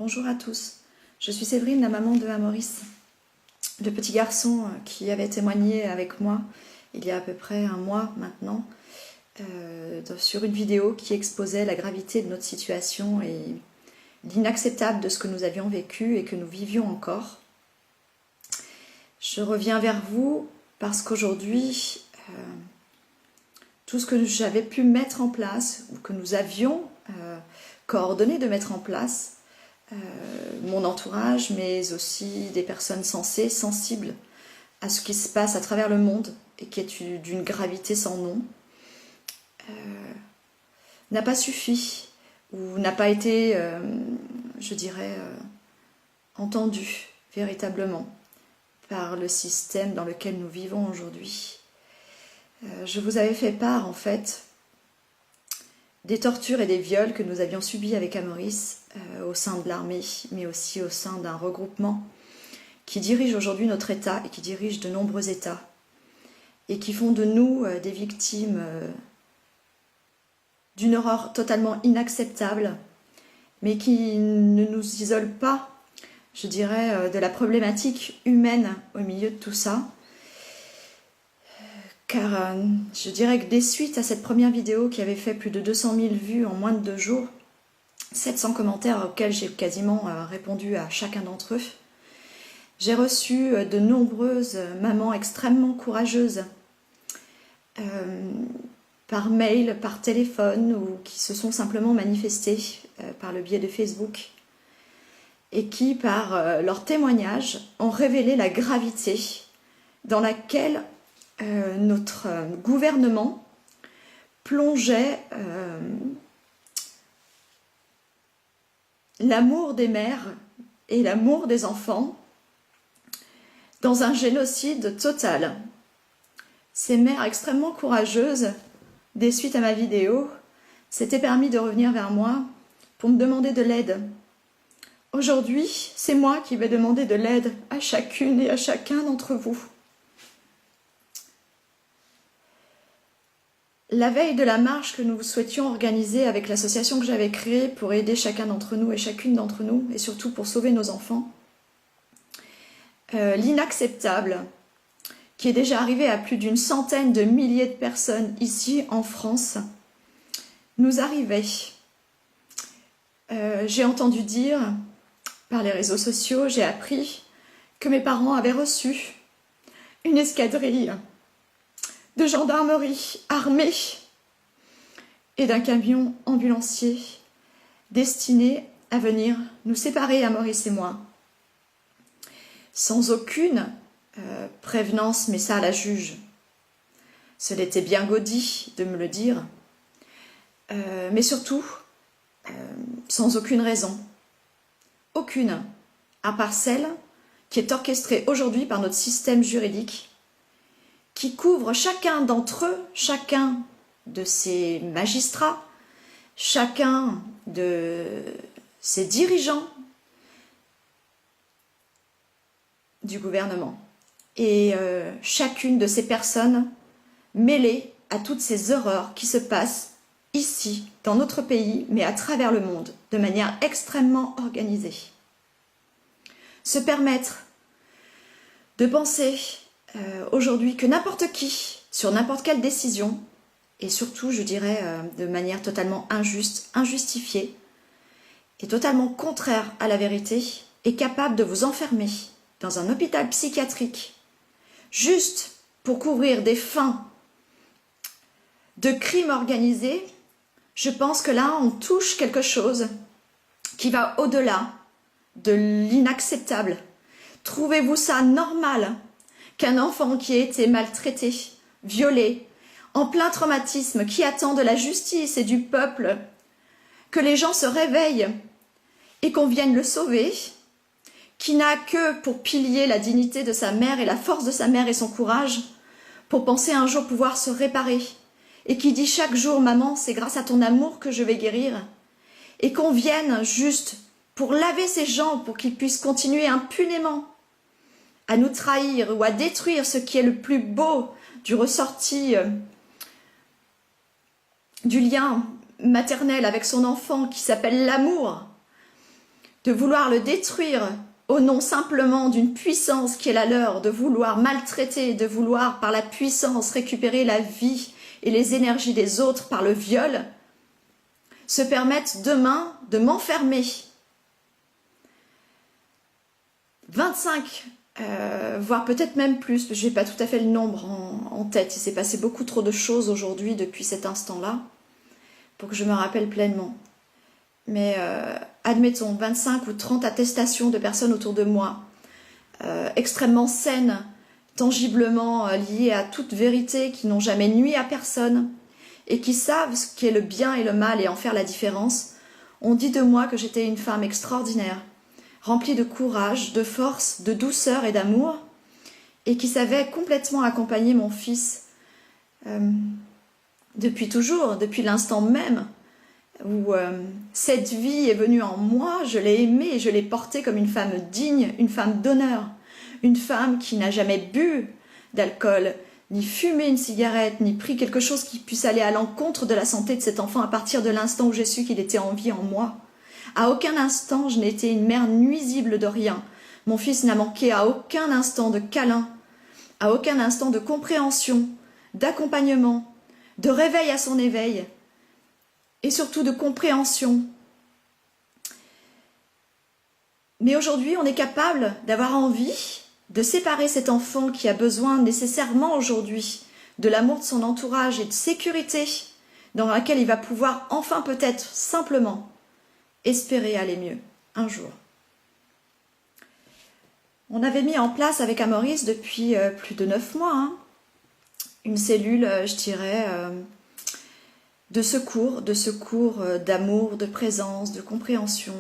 Bonjour à tous, je suis Séverine, la maman de Maurice, le petit garçon qui avait témoigné avec moi il y a à peu près un mois maintenant sur une vidéo qui exposait la gravité de notre situation et l'inacceptable de ce que nous avions vécu et que nous vivions encore. Je reviens vers vous parce qu'aujourd'hui, tout ce que j'avais pu mettre en place ou que nous avions coordonné de mettre en place, mon entourage, mais aussi des personnes sensées, sensibles à ce qui se passe à travers le monde et qui est d'une gravité sans nom, n'a pas suffi ou n'a pas été, je dirais, entendu véritablement par le système dans lequel nous vivons aujourd'hui. Je vous avais fait part en fait des tortures et des viols que nous avions subis avec Maurice au sein de l'armée, mais aussi au sein d'un regroupement qui dirige aujourd'hui notre État et qui dirige de nombreux États et qui font de nous des victimes d'une horreur totalement inacceptable, mais qui ne nous isole pas, je dirais, de la problématique humaine au milieu de tout ça. Car je dirais que des suites à cette première vidéo qui avait fait plus de 200 000 vues en moins de 2 jours, 700 commentaires auxquels j'ai quasiment répondu à chacun d'entre eux, j'ai reçu de nombreuses mamans extrêmement courageuses par mail, par téléphone ou qui se sont simplement manifestées par le biais de Facebook et qui, par leur témoignage, ont révélé la gravité dans laquelle notre gouvernement plongeait l'amour des mères et l'amour des enfants dans un génocide total. Ces mères extrêmement courageuses, des suites à ma vidéo, s'étaient permis de revenir vers moi pour me demander de l'aide. Aujourd'hui, c'est moi qui vais demander de l'aide à chacune et à chacun d'entre vous. La veille de la marche que nous souhaitions organiser avec l'association que j'avais créée pour aider chacun d'entre nous et chacune d'entre nous, et surtout pour sauver nos enfants, l'inacceptable, qui est déjà arrivé à plus d'une centaine de milliers de personnes ici en France, nous arrivait. J'ai entendu dire, par les réseaux sociaux, j'ai appris que mes parents avaient reçu une escadrille de gendarmerie armée et d'un camion ambulancier destiné à venir nous séparer, à Maurice et moi. Sans aucune prévenance, mais ça à la juge. Ce l'était bien gaudi de me le dire, mais surtout sans aucune raison. Aucune, à part celle qui est orchestrée aujourd'hui par notre système juridique qui couvre chacun d'entre eux, chacun de ces magistrats, chacun de ces dirigeants du gouvernement et chacune de ces personnes mêlées à toutes ces horreurs qui se passent ici, dans notre pays, mais à travers le monde, de manière extrêmement organisée. Se permettre de penser aujourd'hui que n'importe qui, sur n'importe quelle décision, et surtout, je dirais, de manière totalement injuste, injustifiée, et totalement contraire à la vérité, est capable de vous enfermer dans un hôpital psychiatrique, juste pour couvrir des fins de crimes organisés, je pense que là, on touche quelque chose qui va au-delà de l'inacceptable. Trouvez-vous ça normal qu'un enfant qui a été maltraité, violé, en plein traumatisme, qui attend de la justice et du peuple, que les gens se réveillent et qu'on vienne le sauver, qui n'a que pour pilier la dignité de sa mère et la force de sa mère et son courage, pour penser un jour pouvoir se réparer, et qui dit chaque jour « Maman, c'est grâce à ton amour que je vais guérir », et qu'on vienne juste pour laver ces gens, pour qu'ils puissent continuer impunément à nous trahir ou à détruire ce qui est le plus beau du ressorti du lien maternel avec son enfant qui s'appelle l'amour, de vouloir le détruire au nom simplement d'une puissance qui est la leur, de vouloir maltraiter, de vouloir par la puissance récupérer la vie et les énergies des autres par le viol, se permettent demain de m'enfermer. 25, voire peut-être même plus, je n'ai pas tout à fait le nombre en tête, il s'est passé beaucoup trop de choses aujourd'hui depuis cet instant-là, pour que je me rappelle pleinement. Mais admettons 25 ou 30 attestations de personnes autour de moi, extrêmement saines, tangiblement liées à toute vérité, qui n'ont jamais nui à personne et qui savent ce qu'est le bien et le mal et en faire la différence, ont dit de moi que j'étais une femme extraordinaire, remplie de courage, de force, de douceur et d'amour, et qui savait complètement accompagner mon fils depuis toujours, depuis l'instant même où cette vie est venue en moi, je l'ai aimée et je l'ai portée comme une femme digne, une femme d'honneur, une femme qui n'a jamais bu d'alcool, ni fumé une cigarette, ni pris quelque chose qui puisse aller à l'encontre de la santé de cet enfant à partir de l'instant où j'ai su qu'il était en vie en moi. À aucun instant je n'ai été une mère nuisible de rien. Mon fils n'a manqué à aucun instant de câlin, à aucun instant de compréhension, d'accompagnement, de réveil à son éveil, et surtout de compréhension. Mais aujourd'hui, on est capable d'avoir envie de séparer cet enfant qui a besoin nécessairement aujourd'hui de l'amour de son entourage et de sécurité dans laquelle il va pouvoir enfin peut-être simplement espérer aller mieux un jour. On avait mis en place avec Amaury depuis plus de 9 mois une cellule, je dirais, de secours, d'amour, de présence, de compréhension,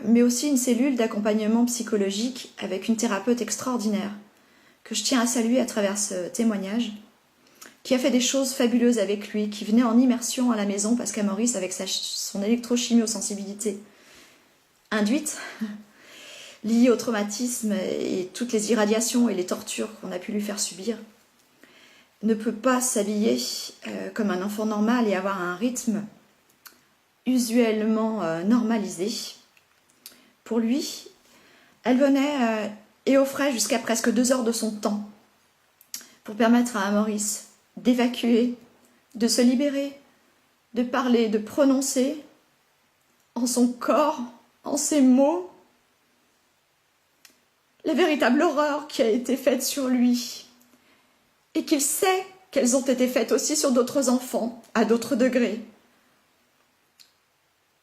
mais aussi une cellule d'accompagnement psychologique avec une thérapeute extraordinaire que je tiens à saluer à travers ce témoignage, qui a fait des choses fabuleuses avec lui, qui venait en immersion à la maison parce qu'Amaury, avec son électrochimiosensibilité induite, liée au traumatisme et toutes les irradiations et les tortures qu'on a pu lui faire subir, ne peut pas s'habiller comme un enfant normal et avoir un rythme usuellement normalisé. Pour lui, elle venait et offrait jusqu'à presque 2 heures de son temps pour permettre à Amaury d'évacuer, de se libérer, de parler, de prononcer en son corps, en ses mots, la véritable horreur qui a été faite sur lui. Et qu'il sait qu'elles ont été faites aussi sur d'autres enfants, à d'autres degrés.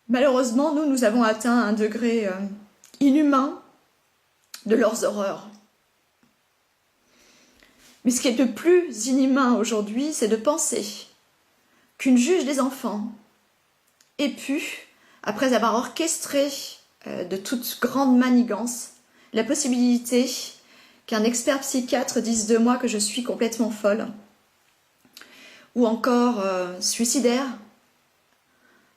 Malheureusement, nous avons atteint un degré inhumain de leurs horreurs. Mais ce qui est le plus inhumain aujourd'hui, c'est de penser qu'une juge des enfants ait pu, après avoir orchestré de toute grande manigance, la possibilité qu'un expert psychiatre dise de moi que je suis complètement folle, ou encore suicidaire,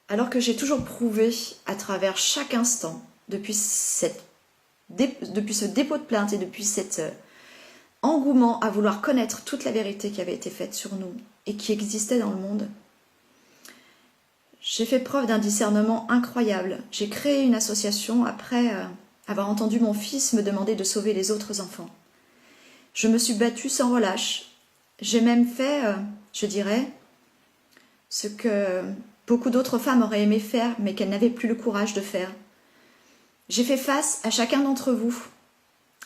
alors que j'ai toujours prouvé à travers chaque instant, depuis ce dépôt de plainte et depuis cet engouement à vouloir connaître toute la vérité qui avait été faite sur nous et qui existait dans le monde, j'ai fait preuve d'un discernement incroyable. J'ai créé une association après avoir entendu mon fils me demander de sauver les autres enfants. Je me suis battue sans relâche. J'ai même fait, je dirais, ce que beaucoup d'autres femmes auraient aimé faire, mais qu'elles n'avaient plus le courage de faire. J'ai fait face à chacun d'entre vous,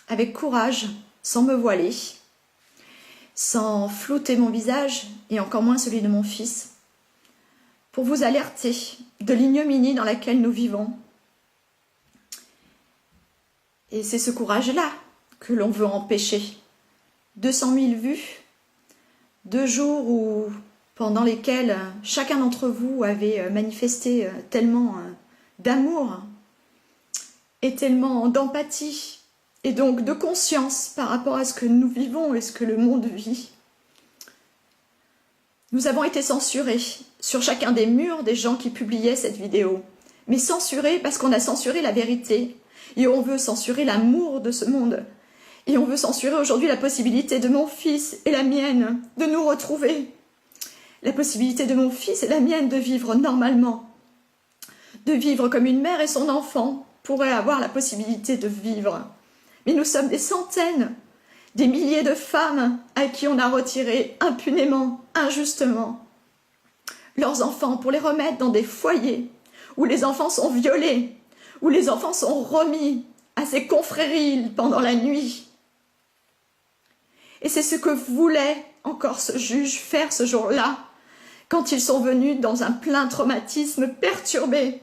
avec courage, sans me voiler, sans flouter mon visage, et encore moins celui de mon fils, pour vous alerter de l'ignominie dans laquelle nous vivons. Et c'est ce courage-là que l'on veut empêcher. 200 000 vues, 2 jours pendant lesquels chacun d'entre vous avait manifesté tellement d'amour et tellement d'empathie et donc de conscience par rapport à ce que nous vivons et ce que le monde vit. Nous avons été censurés sur chacun des murs des gens qui publiaient cette vidéo, mais censurés parce qu'on a censuré la vérité et on veut censurer l'amour de ce monde. Et on veut censurer aujourd'hui la possibilité de mon fils et la mienne de nous retrouver. La possibilité de mon fils et la mienne de vivre normalement. de vivre comme une mère et son enfant pourraient avoir la possibilité de vivre. Mais nous sommes des centaines, des milliers de femmes à qui on a retiré impunément, injustement, leurs enfants pour les remettre dans des foyers où les enfants sont violés, où les enfants sont remis à ces confréries pendant la nuit. Et c'est ce que voulait encore ce juge faire ce jour-là, quand ils sont venus dans un plein traumatisme perturbé.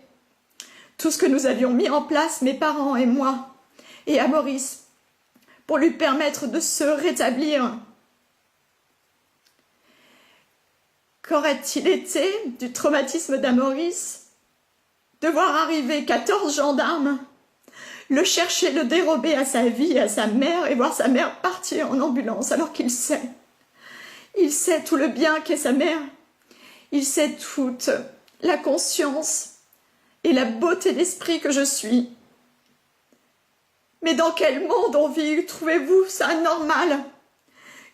Tout ce que nous avions mis en place, mes parents et moi, et à Maurice, pour lui permettre de se rétablir. Qu'aurait-il été du traumatisme d'Amaurice de voir arriver 14 gendarmes, le chercher, le dérober à sa vie et à sa mère, et voir sa mère partir en ambulance alors qu'il sait. Il sait tout le bien qu'est sa mère. Il sait toute la conscience et la beauté d'esprit que je suis. Mais dans quel monde on vit, trouvez-vous ça normal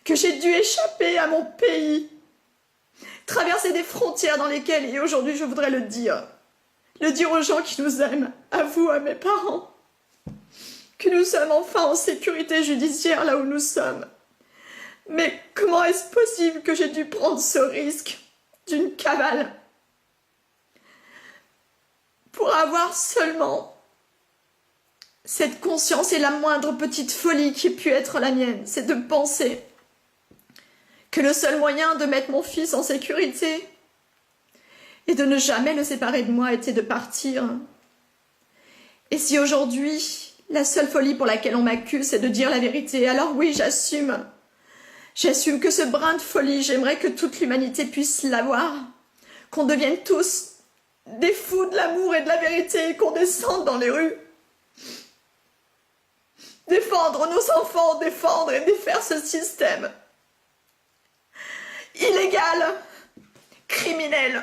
que j'ai dû échapper à mon pays, traverser des frontières dans lesquelles, et aujourd'hui je voudrais le dire aux gens qui nous aiment, à vous, à mes parents, que nous sommes enfin en sécurité judiciaire là où nous sommes. Mais comment est-ce possible que j'ai dû prendre ce risque d'une cavale pour avoir seulement cette conscience et la moindre petite folie qui ait pu être la mienne, c'est de penser que le seul moyen de mettre mon fils en sécurité et de ne jamais le séparer de moi était de partir. Et si aujourd'hui, la seule folie pour laquelle on m'accuse, c'est de dire la vérité, alors oui, j'assume. J'assume que ce brin de folie, j'aimerais que toute l'humanité puisse l'avoir, qu'on devienne tous des fous de l'amour et de la vérité, et qu'on descende dans les rues. Défendre nos enfants, défendre et défaire ce système illégal, criminel,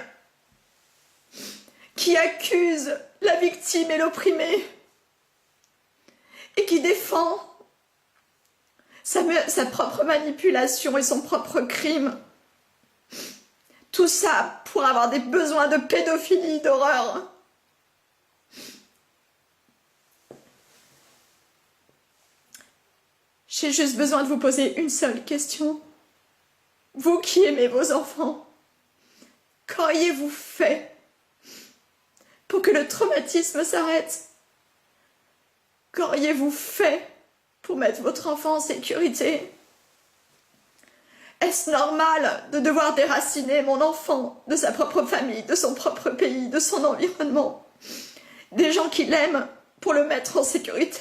qui accuse la victime et l'opprimé et qui défend sa propre manipulation et son propre crime. Tout ça pour avoir des besoins de pédophilie, d'horreur. J'ai juste besoin de vous poser une seule question. Vous qui aimez vos enfants, qu'auriez-vous fait pour que le traumatisme s'arrête? Qu'auriez-vous fait pour mettre votre enfant en sécurité? Est-ce normal de devoir déraciner mon enfant de sa propre famille, de son propre pays, de son environnement, des gens qui l'aiment pour le mettre en sécurité?